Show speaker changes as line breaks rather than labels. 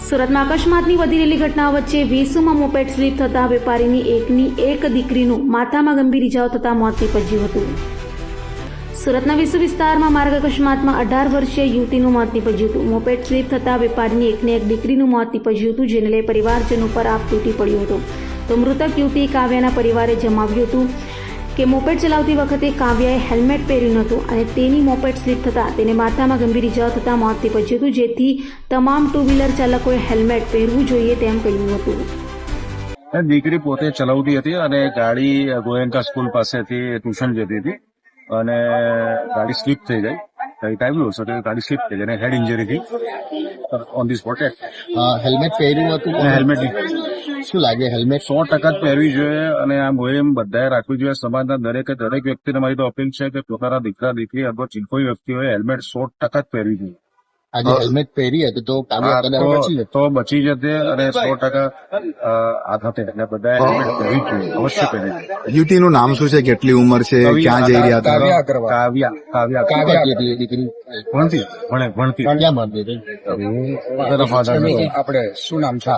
સુરતમાં અકસ્માતની વધી રહેલી ઘટનાઓ વચ્ચે વેસુમાં મોપેડ સ્લીપ થતા વેપારીની એકની એક દીકરીનું માથામાં ગંભીર ઇજાઓ થતા મોત નીપજ્યું હતું. સુરતના વેસુ વિસ્તારમાં માર્ગ અકસ્માતમાં 18 વર્ષીય યુવતીનું મોત નીપજ્યું હતું. મોપેડ સ્લીપ થતા વેપારીની એકને એક દીકરીનું મોત નીપજ્યું હતું, જેને લઈ પરિવારજનો પર આપ તૂટી પડ્યો હતો. તો મૃતક યુવતી કાવ્યાના પરિવારે જણાવ્યું હતું કે મોપેડ ચલાવતી વખતે કાવ્યાએ હેલ્મેટ પહેર્યું નહોતું અને તેની મોપેડ સ્લીપ થતાં તેને માથામાં ગંભીર ઇજાઓ થતાં મોત નીપજ્યું હતું, જેથી તમામ ટુ વ્હીલર ચાલકોએ હેલ્મેટ પહેરવું જોઈએ તેમ કહ્યું હતું.
દીકરી પોતે ચલાવતી હતી અને ગાડી ગોયંકા સ્કૂલ પાસેથી ટ્યુશન જતી હતી અને ગાડી સ્લીપ થઈ ગઈ. કઈ ટાઈમ લો એટલે ગાડી સ્લીપ થઈ ગઈ અને હેડ ઇન્જરી થઈ ઓન ધી સ્પોટ.
હેલ્મેટ પહેર્યું હતું?
હેલ્મેટ
શું લાગે? હેલ્મેટ
100% જ પહેરવી જોઈએ અને આ મુહિમ બધાએ રાખવી જોઈએ. સમાજના દરેક વ્યક્તિને મારી તો અપીલ છે કે પોતાના દીકરા દીકરી અથવા કોઈ વ્યક્તિ હોય હેલ્મેટ 100% જ પહેરવી જોઈએ.
આજે હેલ્મેટ પહેરી હતી તો
તો બચી જતે અને 100% આ થતે એટલે બધાએ હેલ્મેટ પહેરવી જોઈએ, અવશ્ય પહેરવી જોઈએ.
યુવતીનું નામ શું છે, કેટલી ઉંમર છે, ક્યાં જઈ રહ્યા હતા?
કાવ્યા
દીકરી
ભણતી.
ક્યાં ભણતી હતી?
ફાધર
આપણે શું નામ છે?